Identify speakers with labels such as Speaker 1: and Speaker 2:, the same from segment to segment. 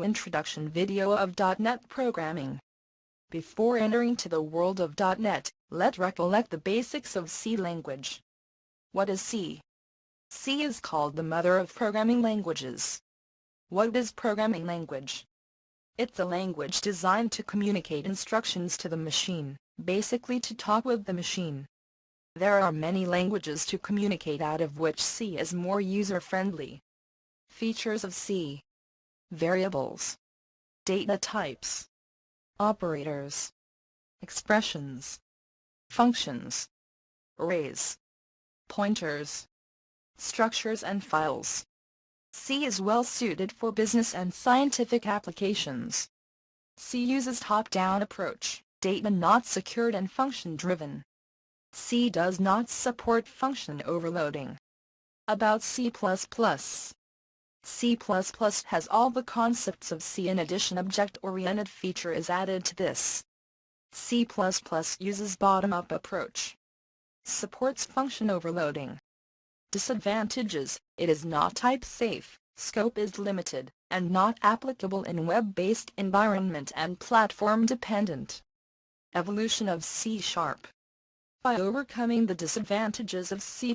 Speaker 1: Introduction video of .NET programming. Before entering to the world of .NET, let's recollect the basics of C language. What is C? C is called the mother of programming languages. What is programming language? It's a language designed to communicate instructions to the machine, basically to talk with the machine. There are many languages to communicate, out of which C is more user-friendly. Features of C: variables, data types, operators, expressions, functions, arrays, pointers, structures and files. C is well suited for business and scientific applications. C uses top-down approach, data not secured and function-driven. C does not support function overloading. About C++. C++ has all the concepts of C. In addition, object-oriented feature is added to this. C++ uses bottom-up approach. Supports function overloading. Disadvantages: it is not type-safe, scope is limited, and not applicable in web-based environment and platform-dependent. Evolution of C#. By overcoming the disadvantages of C++,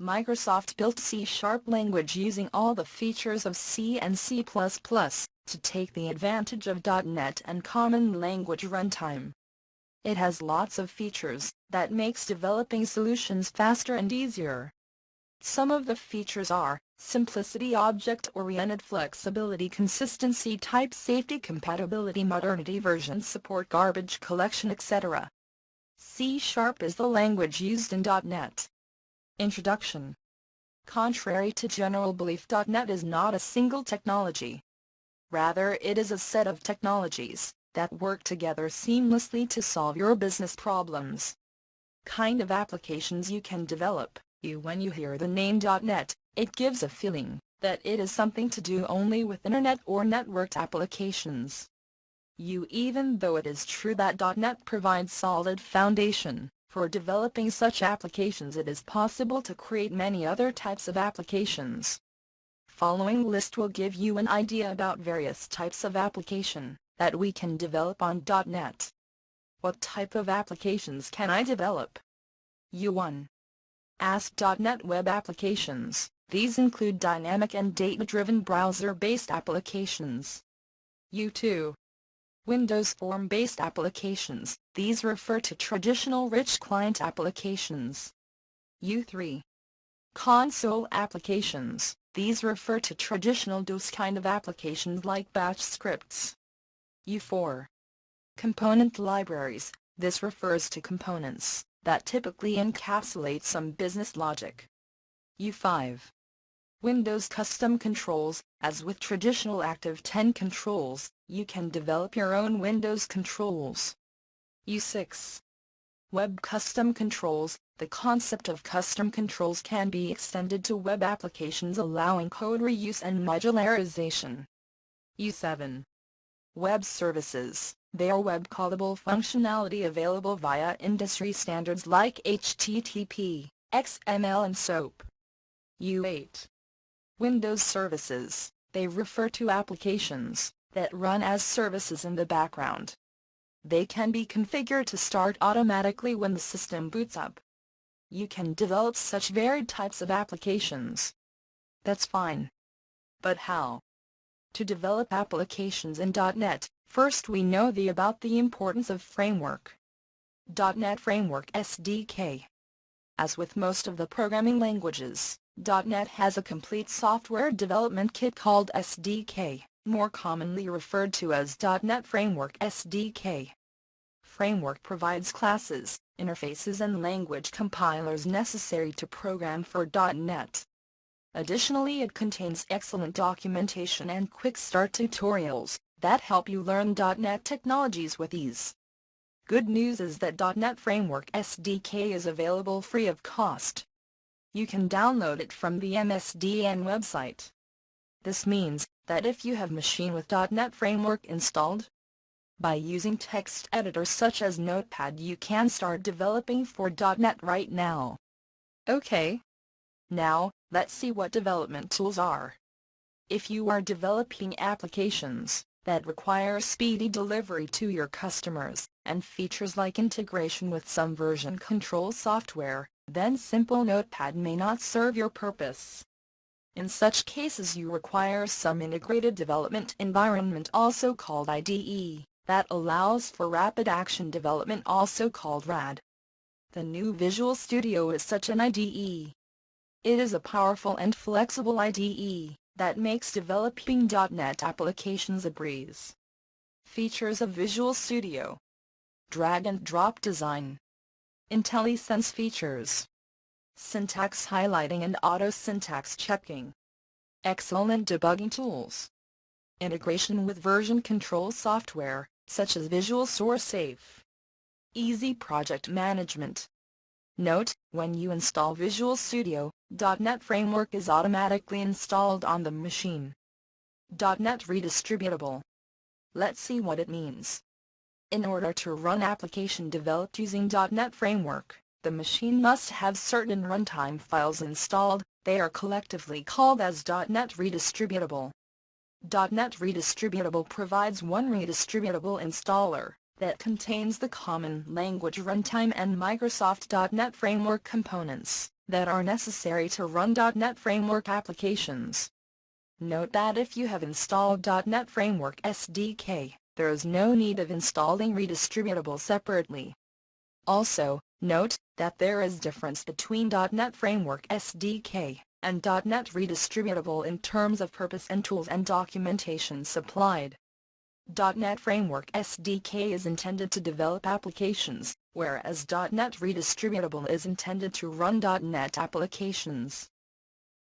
Speaker 1: Microsoft built C# language using all the features of C and C++ to take the advantage of .NET and Common Language Runtime. It has lots of features that makes developing solutions faster and easier. Some of the features are simplicity, object-oriented flexibility, consistency, type safety, compatibility, modernity, version support, garbage collection, etc. C# is the language used in .NET. Introduction. Contrary to general belief, .NET is not a single technology. Rather, it is a set of technologies that work together seamlessly to solve your business problems. Kind of applications you can develop. When you hear the name .NET, it gives a feeling that it is something to do only with Internet or networked applications. Even though it is true that .NET provides solid foundation for developing such applications, it is possible to create many other types of applications. Following list will give you an idea about various types of application that we can develop on .NET. What type of applications can I develop? U1. ASP.NET Web Applications. These include dynamic and data-driven browser-based applications. U2. Windows Form-based applications. These refer to traditional rich client applications. U3. Console applications. These refer to traditional DOS kind of applications like batch scripts. U4. Component libraries. This refers to components that typically encapsulate some business logic. U5. Windows custom controls. As with traditional Active 10 controls, you can develop your own Windows controls. U6. Web custom controls. The concept of custom controls can be extended to web applications, allowing code reuse and modularization. U7. Web services. They are web callable functionality available via industry standards like HTTP, XML and SOAP. U8. Windows services. They refer to applications that run as services in the background. They can be configured to start automatically when the system boots up. You can develop such varied types of applications. That's fine. But how? To develop applications in .NET, first we know about the importance of framework. .NET Framework SDK. As with most of the programming languages, .NET has a complete software development kit called SDK, more commonly referred to as .NET Framework SDK. Framework provides classes, interfaces and language compilers necessary to program for .NET. Additionally, it contains excellent documentation and quick start tutorials that help you learn .NET technologies with ease. Good news is that .NET Framework SDK is available free of cost. You can download it from the MSDN website. This means that if you have a machine with .NET Framework installed, by using text editors such as Notepad, you can start developing for .NET right now. Okay. Now, let's see what development tools are. If you are developing applications that require speedy delivery to your customers, and features like integration with some version control software, then simple Notepad may not serve your purpose. In such cases you require some integrated development environment, also called IDE, that allows for rapid action development, also called RAD. The new Visual Studio is such an IDE. It is a powerful and flexible IDE that makes developing .NET applications a breeze. Features of Visual Studio: drag and drop design, IntelliSense features, syntax highlighting and auto syntax checking, excellent debugging tools, integration with version control software such as Visual Source Safe, easy project management. Note: when you install Visual Studio, .NET Framework is automatically installed on the machine. .NET Redistributable. Let's see what it means. In order to run application developed using .NET Framework, the machine must have certain runtime files installed. They are collectively called as .NET Redistributable. .NET Redistributable provides one redistributable installer that contains the common language runtime and Microsoft .NET Framework components that are necessary to run .NET Framework applications. Note that if you have installed .NET Framework SDK, there is no need of installing Redistributable separately. Also, note that there is difference between .NET Framework SDK and .NET Redistributable in terms of purpose and tools and documentation supplied. .NET Framework SDK is intended to develop applications, whereas .NET Redistributable is intended to run .NET applications.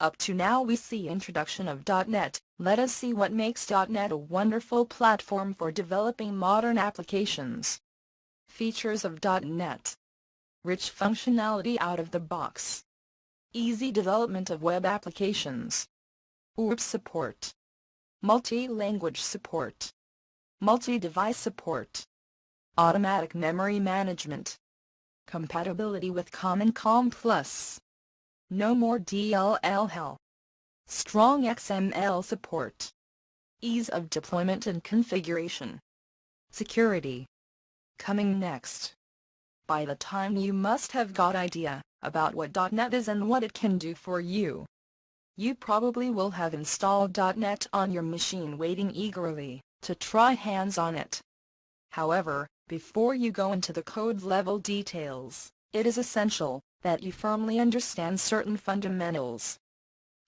Speaker 1: Up to now we see introduction of .NET. Let us see what makes .NET a wonderful platform for developing modern applications. Features of .NET: rich functionality out of the box, easy development of web applications, OOP support, multi-language support, multi-device support, automatic memory management, compatibility with Common COM+, no more DLL hell, strong XML support, ease of deployment and configuration, security. Coming next. By the time you must have got idea about what .NET is and what it can do for you. You probably will have installed .NET on your machine waiting eagerly to try hands on it. However, before you go into the code level details, it is essential that you firmly understand certain fundamentals.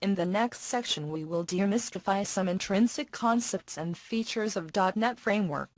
Speaker 1: In the next section we will demystify some intrinsic concepts and features of .NET Framework.